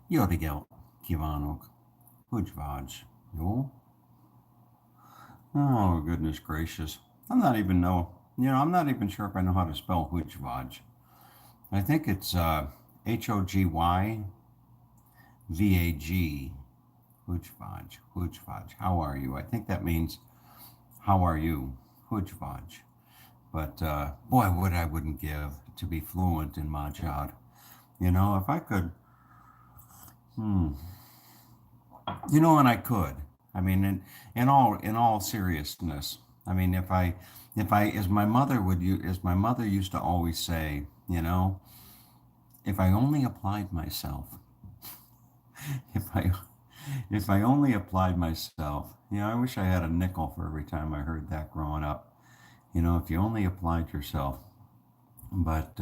Jó reggelt kívánok! Hogy vagy? Jó? Oh, goodness gracious. I'm not even sure if I know how to spell Hujvaj. I think it's Hogyvag. Hujvaj. Hujvaj. How are you? I think that means, how are you? Hujvaj. But boy, what I wouldn't give to be fluent in Majad. If I could, hmm, and I could. I mean, in all seriousness, I mean, if I as my mother used to always say, if I only applied myself, if I if I only applied myself, I wish I had a nickel for every time I heard that growing up. If you only applied yourself. But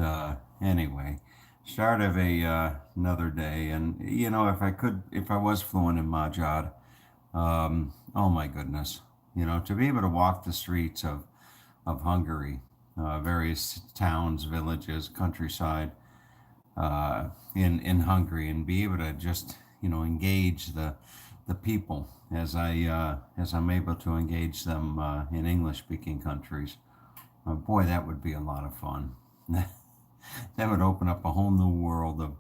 anyway, start of another day, and if I was fluent in Majad, oh my goodness, to be able to walk the streets of Hungary, various towns, villages, countryside, in Hungary, and be able to just engage the people as I'm able to engage them in English speaking countries. Boy, that would be a lot of fun. That would open up a whole new world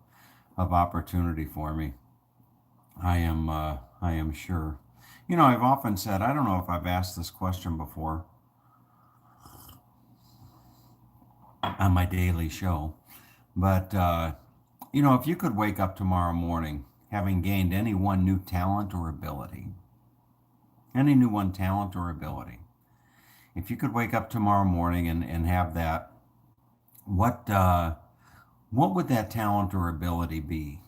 of opportunity for me. I am sure. I've often said, I don't know if I've asked this question before on my daily show, but if you could wake up tomorrow morning having gained any one new talent or ability, any new one talent or ability, if you could wake up tomorrow morning and have that, what what would that talent or ability be?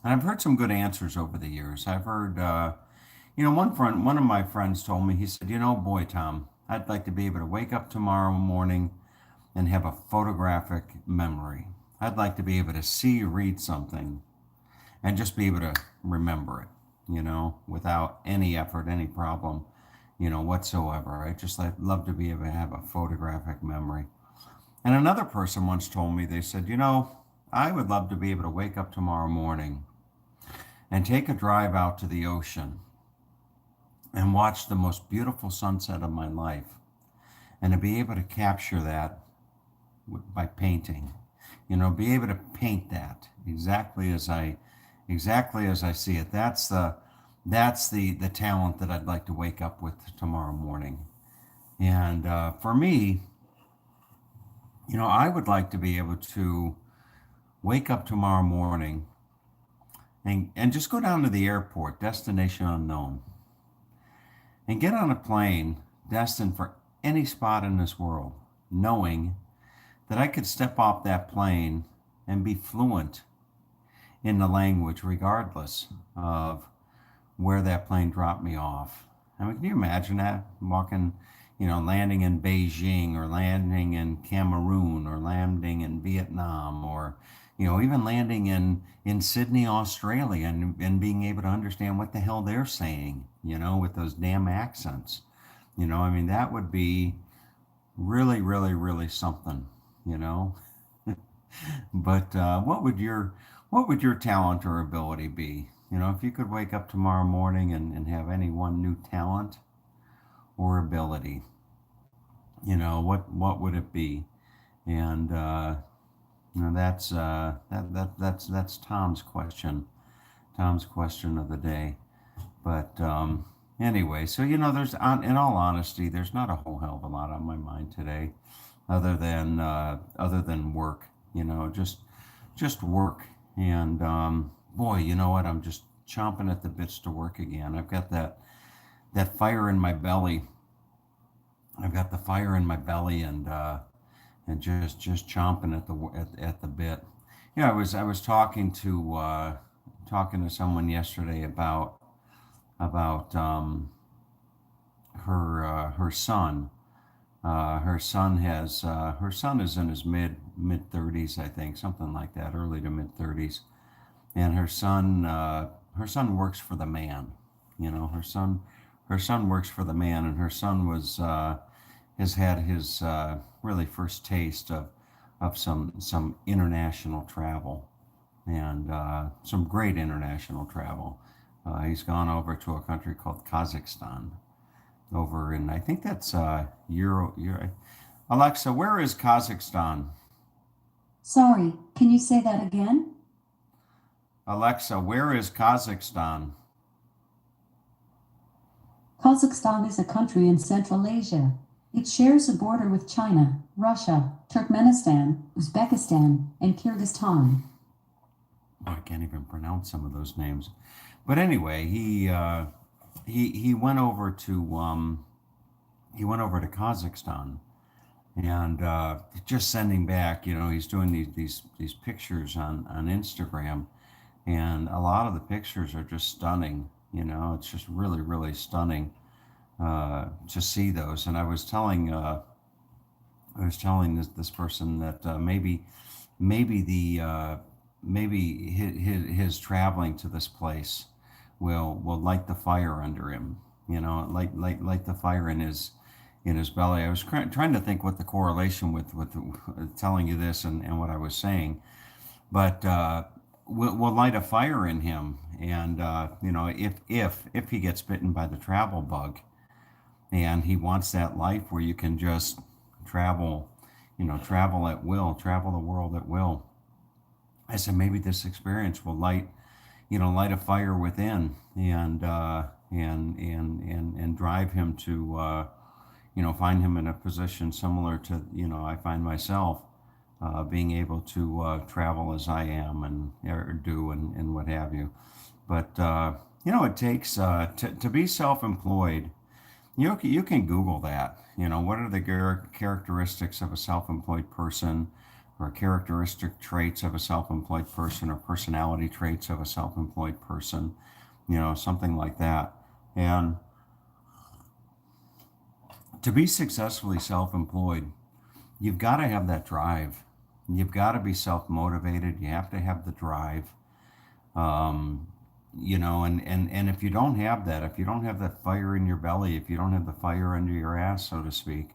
And I've heard some good answers over the years. I've heard, one of my friends told me, he said, boy, Tom, I'd like to be able to wake up tomorrow morning and have a photographic memory. I'd like to be able to see, read something, and just be able to remember it, without any effort, any problem, whatsoever. I'd love to be able to have a photographic memory. And another person once told me, they said, I would love to be able to wake up tomorrow morning and take a drive out to the ocean and watch the most beautiful sunset of my life, and to be able to capture that by painting, be able to paint that exactly as I see it. That's the talent that I'd like to wake up with tomorrow morning. And for me, I would like to be able to wake up tomorrow morning and just go down to the airport, destination unknown, and get on a plane destined for any spot in this world, knowing that I could step off that plane and be fluent in the language regardless of where that plane dropped me off. I mean, can you imagine that? Walking, landing in Beijing, or landing in Cameroon, or landing in Vietnam, or, even landing in Sydney, Australia, and being able to understand what the hell they're saying, with those damn accents. I mean, that would be really, really, really something, you know. But what would your talent or ability be? If you could wake up tomorrow morning and have any one new talent or ability, what would it be? And that's Tom's question of the day. But anyway, so there's in all honesty, there's not a whole hell of a lot on my mind today, other than work. Just work. And boy, you know what? I'm just chomping at the bits to work again. I've got that fire in my belly. I've got the fire in my belly, and just chomping at the bit. I was talking to someone yesterday about her son. Her son is in his mid 30s, I think, something like that, early to mid 30s, and her son works for the man. Her son works for the man, and her son has had his really first taste of some international travel. and some great international travel. He's gone over to a country called Kazakhstan, over in, I think that's Euro. Alexa, where is Kazakhstan? Sorry, can you say that again? Alexa, where is Kazakhstan? Kazakhstan is a country in Central Asia. It shares a border with China, Russia, Turkmenistan, Uzbekistan, and Kyrgyzstan. Oh, I can't even pronounce some of those names. But anyway, he went over to Kazakhstan, and just sending back. He's doing these pictures on Instagram, and a lot of the pictures are just stunning. It's just really really stunning to see those. And I was telling this person that maybe maybe his traveling to this place will light the fire under him. Light the fire in his belly. I was trying to think what the correlation with telling you this and what I was saying, but will light a fire in him. And if he gets bitten by the travel bug, and he wants that life where you can just travel, travel at will, travel the world at will. I said maybe this experience will light a fire within, and drive him to find him in a position similar to I find myself being able to travel as I am and or do and what have you. But it takes to be self-employed. You can Google that. What are the characteristics of a self-employed person, or characteristic traits of a self-employed person, or personality traits of a self-employed person, something like that. And to be successfully self-employed, you've got to have that drive. You've got to be self-motivated. You have to have the drive. Um, and if you don't have that, if you don't have that fire in your belly, if you don't have the fire under your ass, so to speak,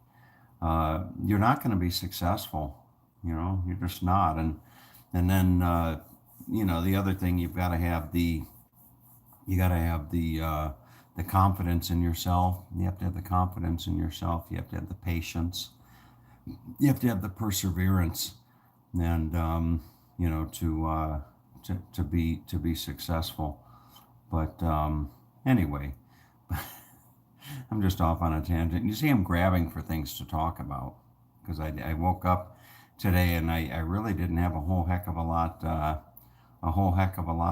you're not going to be successful. You're just not. And then the other thing, you got to have the confidence in yourself. You have to have the confidence in yourself. You have to have the patience. You have to have the perseverance, and to be successful. But anyway, I'm just off on a tangent. You see, I'm grabbing for things to talk about because I woke up today and I really didn't have a whole heck of a lot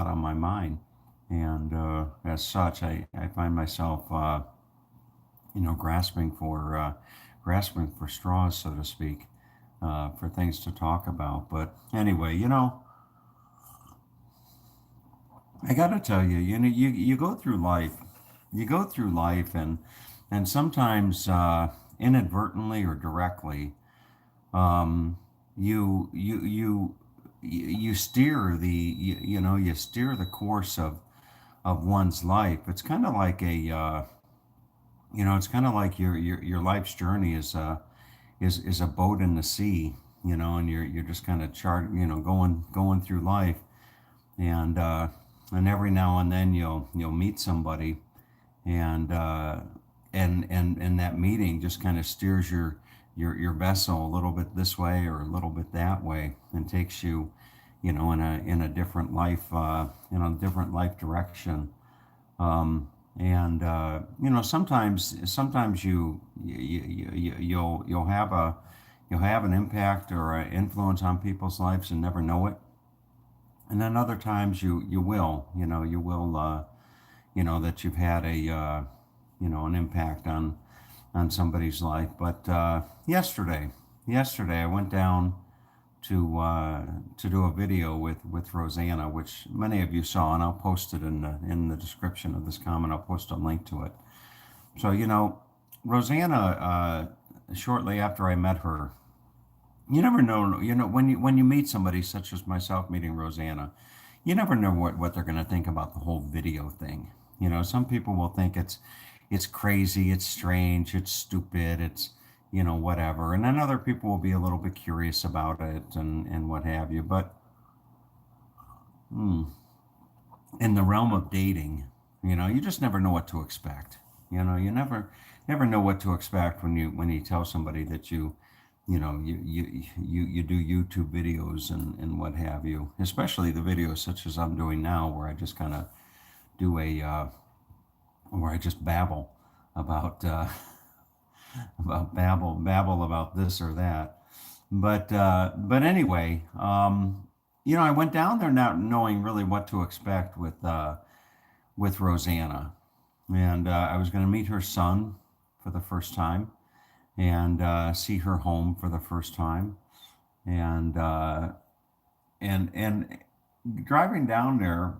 on my mind. And as such, I find myself, grasping for straws, so to speak, for things to talk about. But anyway, I got to tell you, you go through life, and sometimes inadvertently or directly, um, you steer the course of one's life. It's kind of like your life's journey is a boat in the sea, and you're just kind of going through life, and every now and then you'll meet somebody, and that meeting just kind of steers your vessel a little bit this way or a little bit that way, and takes you, in a different life, in a different life direction. Sometimes you'll have an impact or an influence on people's lives and never know it. And then other times you will that you've had an impact on somebody's life. But yesterday I went down to do a video with Rosanna, which many of you saw, and I'll post it in the description of this comment. I'll post a link to it. So Rosanna, shortly after I met her, you never know. When you meet somebody such as myself meeting Rosanna, you never know what they're going to think about the whole video thing. Some people will think it's crazy, it's strange, it's stupid, it's whatever, and then other people will be a little bit curious about it and what have you. But hmm, in the realm of dating, you just never know what to expect. You never know what to expect when you tell somebody that you do YouTube videos and what have you, especially the videos such as I'm doing now, where I just kind of do where I just babble about babble about this or that. But anyway, I went down there not knowing really what to expect with Rosanna, and I was going to meet her son for the first time and see her home for the first time, and and driving down there,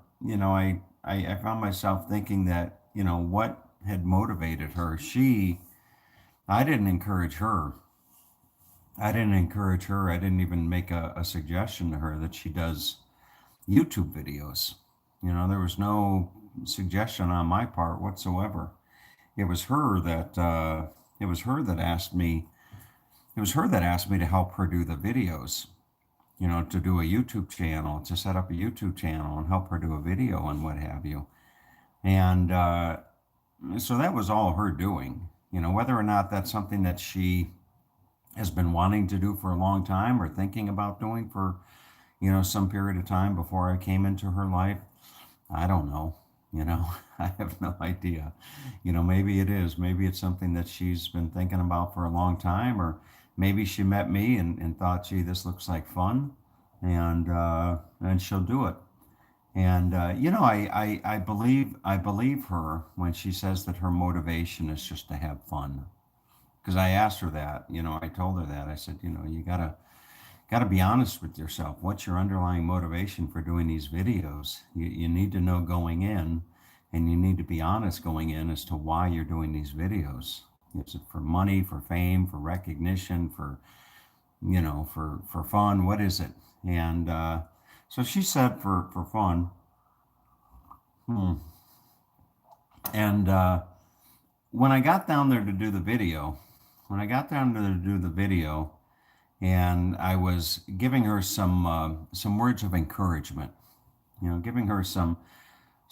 I found myself thinking that what had motivated her. I didn't encourage her. I didn't encourage her. I didn't even make a suggestion to her that she does YouTube videos. There was no suggestion on my part whatsoever. It was her that it was her that asked me. It was her that asked me to help her do the videos. To do a YouTube channel, to set up a YouTube channel and help her do a video and what have you. And so that was all her doing. Whether or not that's something that she has been wanting to do for a long time or thinking about doing for, some period of time before I came into her life, I don't know. I have no idea. Maybe it is. Maybe it's something that she's been thinking about for a long time, or maybe she met me and thought, gee, this looks like fun, and she'll do it. And I believe her when she says that her motivation is just to have fun. Because I asked her that, I told her that. I said, you gotta be honest with yourself. What's your underlying motivation for doing these videos? You need to know going in, and you need to be honest going in as to why you're doing these videos. Is it for money, for fame, for recognition, for fun? What is it? And so she said for fun. Hmm. And when I got down there to do the video, when I got down there to do the video, and I was giving her some words of encouragement, giving her some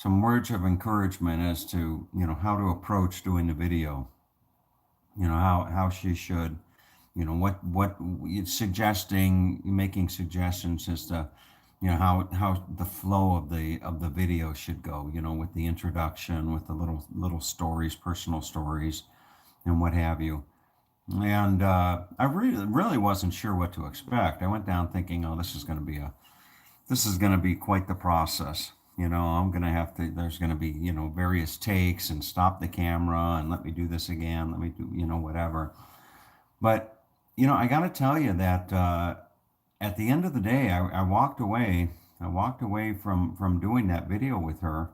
words of encouragement as to how to approach doing the video, how she should, what suggesting, making suggestions as to how the flow of the video should go, with the introduction, with the little stories, personal stories, and what have you. And I really wasn't sure what to expect. I went down thinking, oh, this is going to be quite the process. I'm going to have to, there's going to be, various takes and stop the camera and let me do this again. Let me do, whatever. But, I got to tell you that at the end of the day, I walked away. I walked away from doing that video with her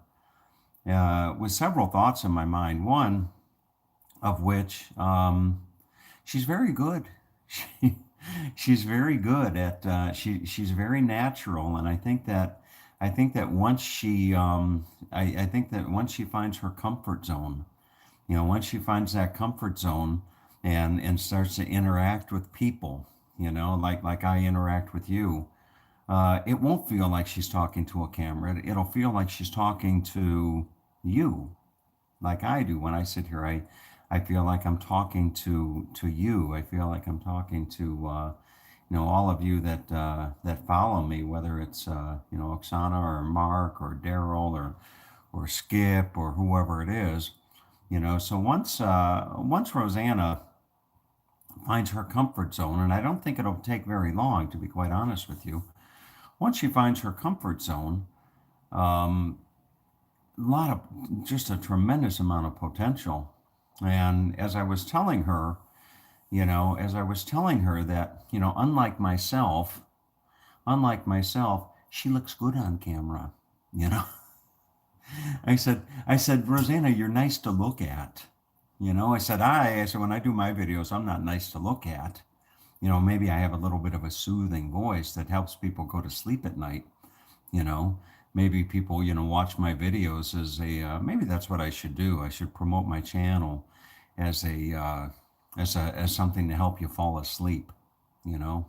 with several thoughts in my mind. One of which, she's very good. She, she's very good at she's very natural, and I think that once I think that once she finds her comfort zone, once she finds that comfort zone and starts to interact with people, like I interact with you, it won't feel like she's talking to a camera. It'll feel like she's talking to you, like I do when I sit here. I feel like I'm talking to you. I feel like I'm talking to all of you that follow me, whether it's Oksana or Mark or Daryl or Skip or whoever it is. So once Rosanna finds her comfort zone, and I don't think it'll take very long, to be quite honest with you. Once she finds her comfort zone, um, just a tremendous amount of potential. And as I was telling her that, unlike myself, she looks good on camera. You know, I said, Rosanna, you're nice to look at. I said, when I do my videos, I'm not nice to look at. Maybe I have a little bit of a soothing voice that helps people go to sleep at night. You know, maybe people, watch my videos as maybe that's what I should do. I should promote my channel as as something to help you fall asleep, you know.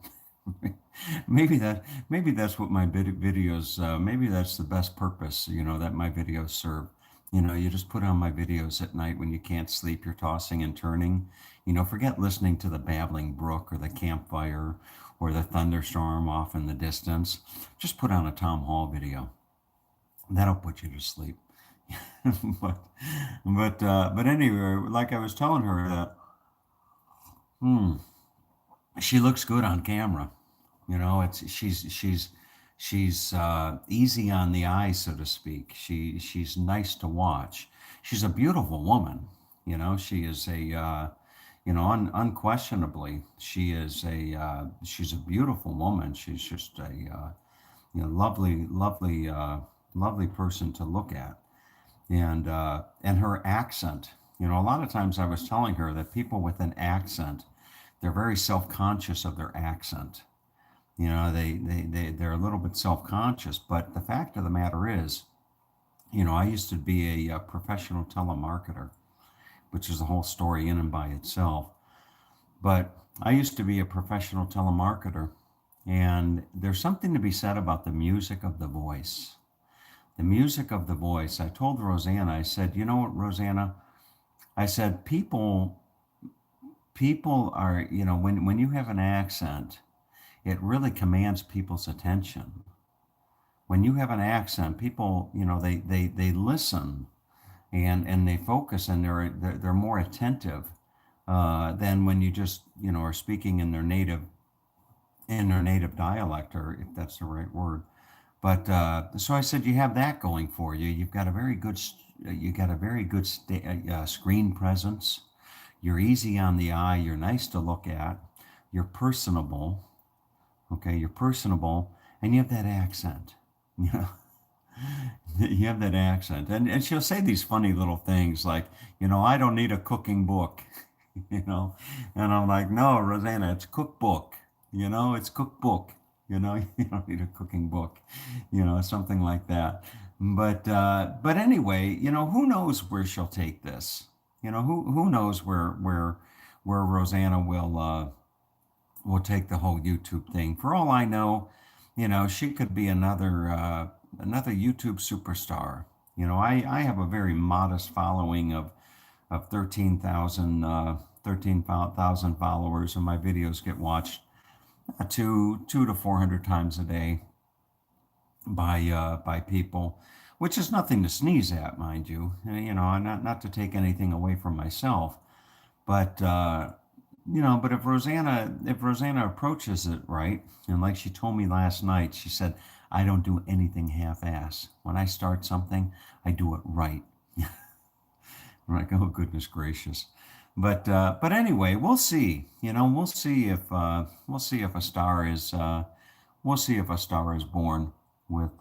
Maybe that's what my videos, maybe that's the best purpose, that my videos serve. You just put on my videos at night when you can't sleep, you're tossing and turning. Forget listening to the babbling brook or the campfire or the thunderstorm off in the distance. Just put on a Tom Hall video. That'll put you to sleep. but but anyway, like I was telling her that she looks good on camera. It's she's easy on the eye, so to speak. She's nice to watch. She's a beautiful woman. She is a unquestionably she's a beautiful woman. She's just a lovely person to look at. And her accent. A lot of times I was telling her that people with an accent, they're very self-conscious of their accent. They're a little bit self-conscious, but the fact of the matter is, I used to be a professional telemarketer, which is a whole story in and by itself. But I used to be a professional telemarketer, and there's something to be said about the music of the voice. The music of the voice. I told Rosanna, I said, you know what, Rosanna? I said, people are, when you have an accent, it really commands people's attention. When you have an accent, people, they listen and they focus, and they're more attentive than when you just, are speaking in their native dialect, or if that's the right word. But so I said, you have that going for you. You've got a very good, screen presence. You're easy on the eye. You're nice to look at. You're personable. Okay, you're personable, and you have that accent. You have that accent, and she'll say these funny little things like, I don't need a cooking book, and I'm like, no, Rosanna, it's cookbook. It's cookbook. You don't need a cooking book, something like that. But anyway, who knows where she'll take this? Who knows where Rosanna will take the whole YouTube thing. For all I know, she could be another YouTube superstar. I have a very modest following of 13,000 followers, and my videos get watched two to 400 times a day by people, which is nothing to sneeze at, mind you. Not to take anything away from myself, but but if Rosanna approaches it right, and like she told me last night, she said, I don't do anything half-ass. When I start something, I do it right. I'm like, oh goodness gracious. But anyway, we'll see. We'll see if a star is born with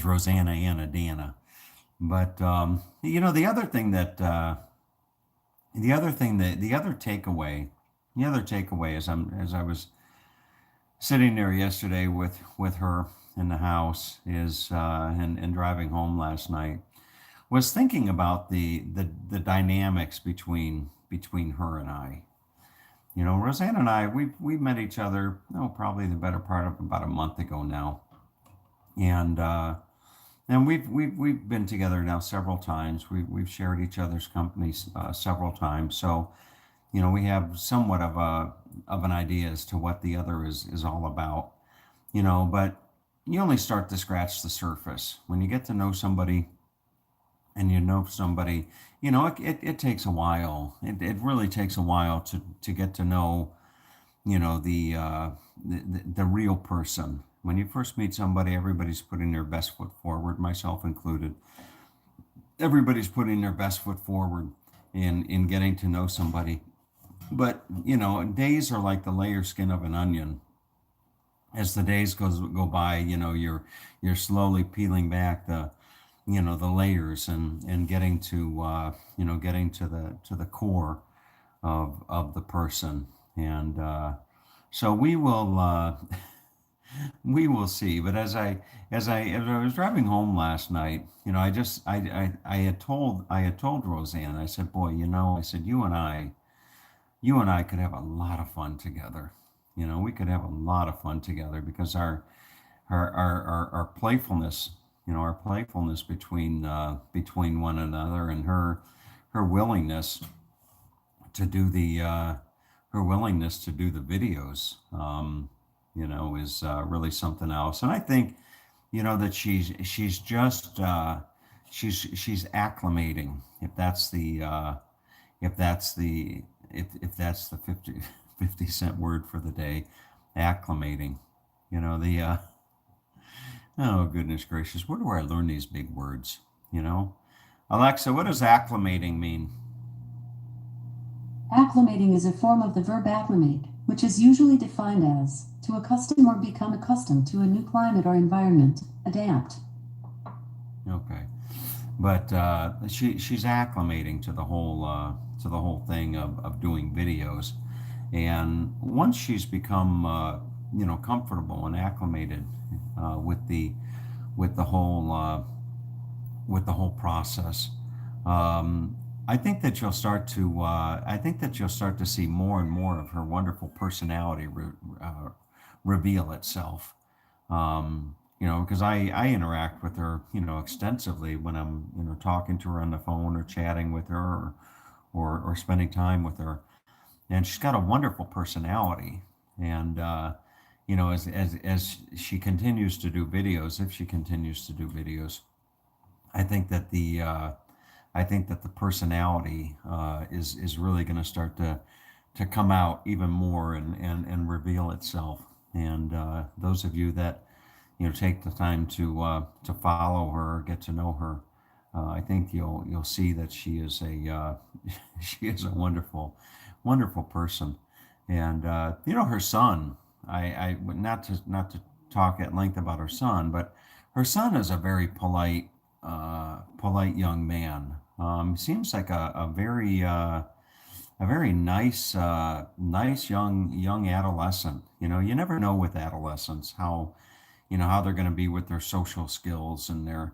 Rosanna Anna Dana. But the other thing that the other takeaway as I was sitting there yesterday with her in the house is and driving home last night, was thinking about the dynamics between her and I. Rosanna and I, we met each other, probably the better part of about a month ago now, and we've been together now several times. We've shared each other's companies several times, so we have somewhat of an idea as to what the other is all about. But you only start to scratch the surface when you get to know somebody. And it takes a while. It really takes a while to get to know, the real person. When you first meet somebody, everybody's putting their best foot forward, myself included. Everybody's putting their best foot forward in getting to know somebody. But, days are like the layer skin of an onion. As the days go by, you're slowly peeling back the layers and getting to the core of the person. And so we will we will see. But as I was driving home last night, I had told Roseanne, I said, boy, I said, you and I, you and I could have a lot of fun together. You know, we could have a lot of fun together because our playfulness, our playfulness between one another, and her willingness to do the her willingness to do the videos, is really something else. And I think, that she's just she's acclimating, if that's the if that's the 50 cent word for the day, acclimating. The oh goodness gracious, where do I learn these big words? Alexa, what does acclimating mean? Acclimating is a form of the verb acclimate, which is usually defined as to accustom or become accustomed to a new climate or environment, adapt. Okay, but she's acclimating to the whole thing of doing videos, and once she's become comfortable and acclimated with the whole with the whole process. I think that you'll start to see more and more of her wonderful personality reveal itself. Because I interact with her, extensively when I'm, talking to her on the phone or chatting with her, or spending time with her. And she's got a wonderful personality. And, as she continues to do videos, if she continues to do videos, I think that the personality is really going to start to come out even more, and reveal itself. And those of you that take the time to follow her, get to know her, I think you'll see that she is a she is a wonderful person. And her son. I not to talk at length about her son, but her son is a very polite young man. Seems like a very nice young adolescent. You never know with adolescents how they're going to be with their social skills, and their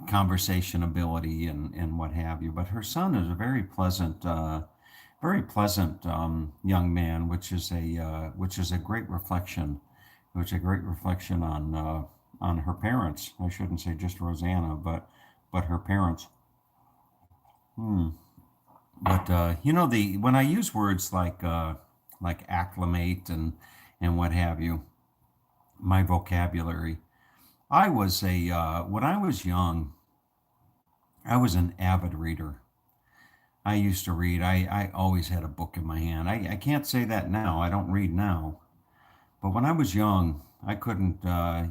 conversation ability, and what have you. But her son is a very pleasant young man, which is a great reflection, on her parents. I shouldn't say just Rosanna, but her parents. Hmm. But the when I use words like acclimate and what have you, my vocabulary. I was a When I was young, I was an avid reader. I used to read. I always had a book in my hand. I can't say that now. I don't read now. But when I was young, I couldn't.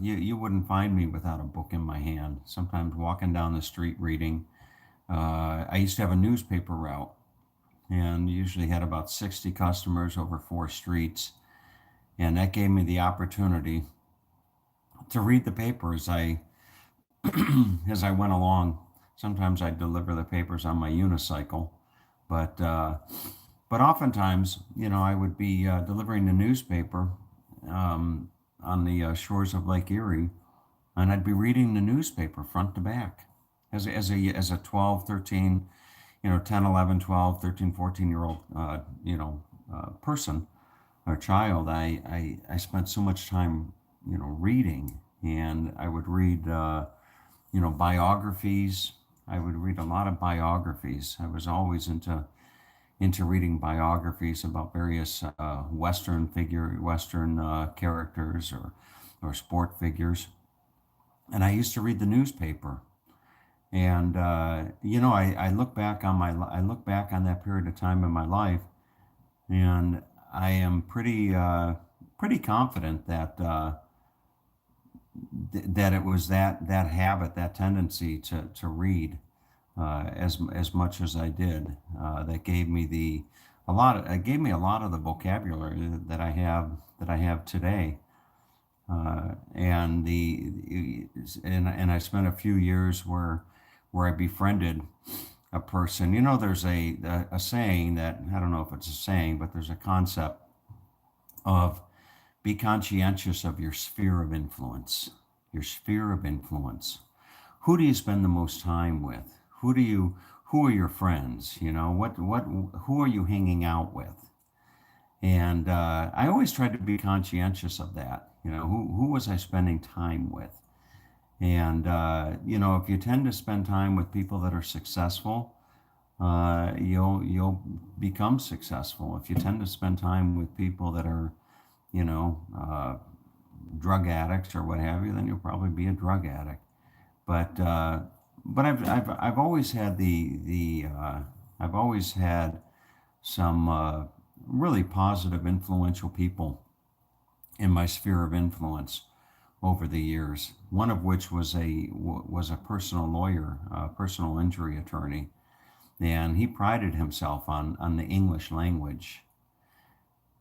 You wouldn't find me without a book in my hand. Sometimes walking down the street reading. I used to have a newspaper route, and usually had about 60 customers over 4 streets, and that gave me the opportunity to read the paper as I went along. Sometimes I'd deliver the papers on my unicycle, but oftentimes, I would be delivering the newspaper on the shores of Lake Erie, and I'd be reading the newspaper front to back as a 12, 13, 10, 11, 12, 13, 14-year old, person or child. I spent so much time, reading, and I would read, biographies. I would read a lot of biographies. I was always into reading biographies about various Western characters, or sport figures. And I used to read the newspaper. And I look back on that period of time in my life, and I am pretty confident that it was that habit, that tendency to read, as much as I did, that gave me a lot of the vocabulary that I have today. And I spent a few years where I befriended a person. There's a saying that, I don't know if it's a saying, but there's a concept of be conscientious of your sphere of influence. Your sphere of influence. Who do you spend the most time with? who are your friends? You know, who are you hanging out with? And I always tried to be conscientious of that. You know, who was I spending time with? And you know, if you tend to spend time with people that are successful, you'll become successful. If you tend to spend time with people that are, you know, drug addicts or what have you, then you'll probably be a drug addict. But I've always had I've always had some really positive, influential people in my sphere of influence over the years. One of which was a personal lawyer, a personal injury attorney, and he prided himself on the English language.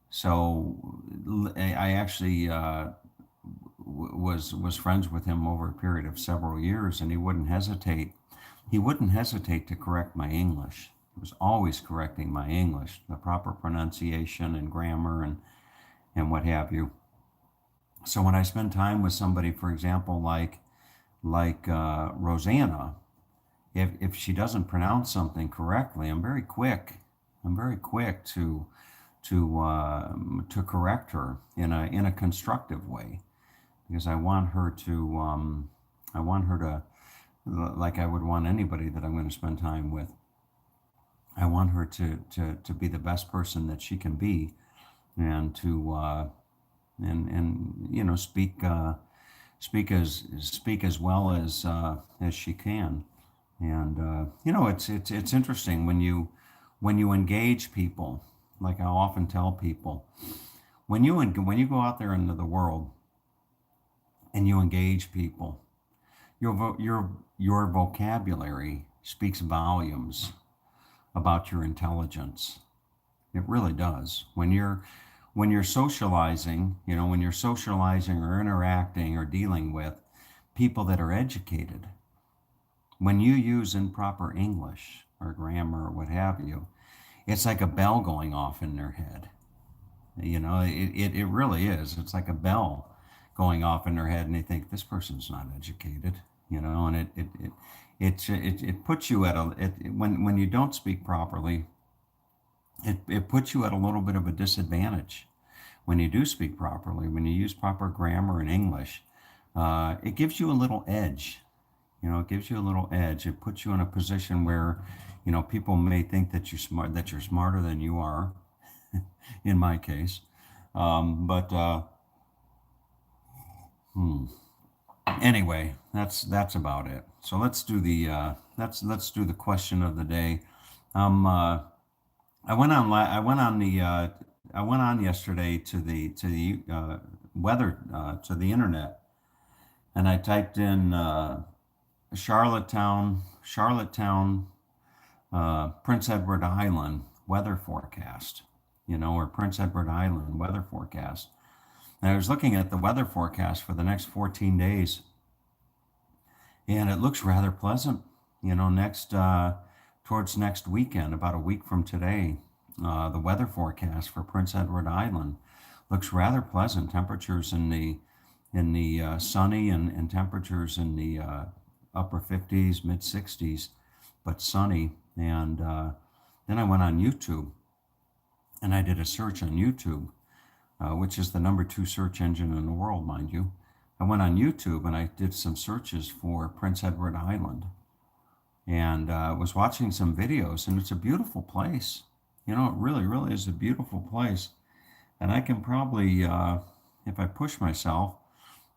So I actually was friends with him over a period of several years, and he wouldn't hesitate. He wouldn't hesitate to correct my English. He was always correcting my English, the proper pronunciation and grammar and what have you. So when I spend time with somebody, for example, like Rosanna, if she doesn't pronounce something correctly, I'm very quick. I'm very quick to correct her in a constructive way, because I want her to, like I would want anybody that I'm going to spend time with. I want her to be the best person that she can be, and to and you know, speak as well as she can. And you know, it's interesting when you engage people. Like I often tell people, when you go out there into the world and you engage people, your vocabulary speaks volumes about your intelligence. It really does. When you're socializing, you know, when you're socializing or interacting or dealing with people that are educated, when you use improper English or grammar or what have you, it's like a bell going off in their head. You know, it really is. It's like a bell going off in their head, and they think this person's not educated. You know, and it puts you at when you don't speak properly, it puts you at a little bit of a disadvantage. When you do speak properly, when you use proper grammar in English, it gives you a little edge. You know, it gives you a little edge. It puts you in a position where, you know, people may think that you're smarter than you are, in my case. But anyway, that's about it. So let's do let's do the question of the day. I went on I went on yesterday to the weather to the internet, and I typed in Charlottetown, Prince Edward Island weather forecast, you know, or Prince Edward Island weather forecast. And I was looking at the weather forecast for the next 14 days, and it looks rather pleasant. You know, towards next weekend, about a week from today, the weather forecast for Prince Edward Island looks rather pleasant. Temperatures in the sunny and temperatures in the upper 50s, mid 60s, but sunny. And then I went on YouTube, and I did a search on YouTube, which is the #2 search engine in the world, mind you. I went on YouTube and I did some searches for Prince Edward Island, and was watching some videos, and it's a beautiful place. You know, it really, really is a beautiful place. And I can probably, if I push myself,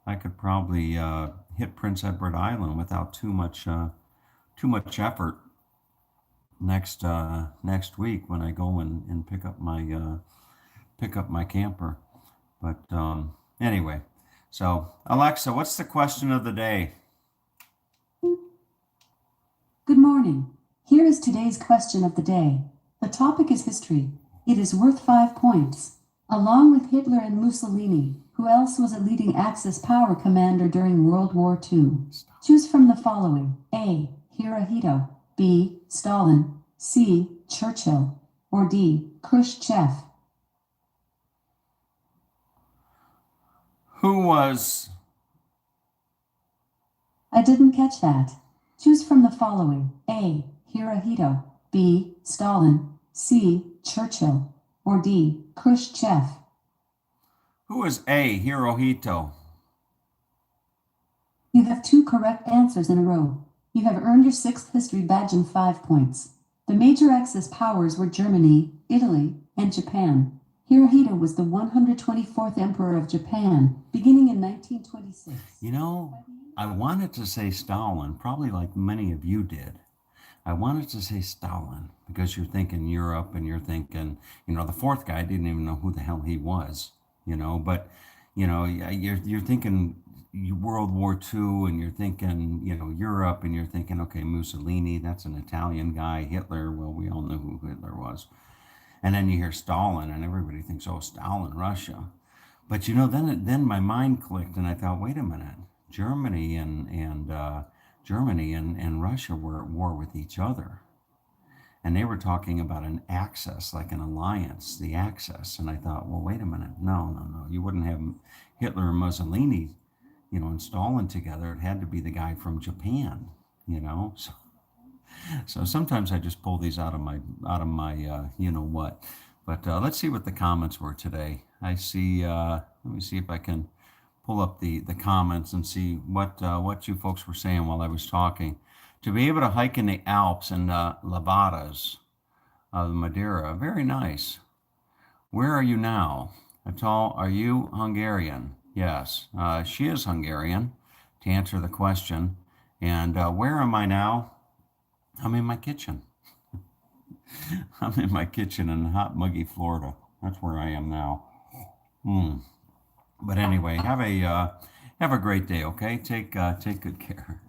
I could probably hit Prince Edward Island without too much effort next week when I go and pick up my camper. But anyway, so Alexa, what's the question of the day? Good morning. Here is today's question of the day. The topic is history. It is worth 5 points. Along with Hitler and Mussolini, who else was a leading Axis power commander during World War II? Choose from the following: A. Hirohito, B. Stalin, C. Churchill, or D. Khrushchev. Who was? I didn't catch that. Choose from the following: A. Hirohito, B. Stalin, C. Churchill, or D. Khrushchev? Who is A, Hirohito? You have 2 correct answers in a row. You have earned your 6th history badge and 5 points. The major Axis powers were Germany, Italy, and Japan. Hirohito was the 124th Emperor of Japan, beginning in 1926. You know, I wanted to say Stalin, probably like many of you did. I wanted to say Stalin because you're thinking Europe and you're thinking, the fourth guy didn't even know who the hell he was, but, you're thinking World War II and you're thinking, Europe and you're thinking, okay, Mussolini, that's an Italian guy. Hitler, well, we all knew who Hitler was. And then you hear Stalin and everybody thinks, oh, Stalin, Russia. But, then my mind clicked and I thought, wait a minute, Germany and Russia were at war with each other. And they were talking about an axis, like an alliance, the Axis. And I thought, well, wait a minute. No. You wouldn't have Hitler and Mussolini, and Stalin together. It had to be the guy from Japan, So sometimes I just pull these out of my what. But let's see what the comments were today. I see, let me see if I can pull up the comments and see what you folks were saying while I was talking. To be able to hike in the Alps and Levadas of Madeira, very nice. Where are you now? Atal, are you Hungarian? Yes, she is Hungarian, to answer the question. And where am I now? I'm in my kitchen. I'm in my kitchen in hot, muggy Florida. That's where I am now. But anyway, have a great day. Okay, take good care.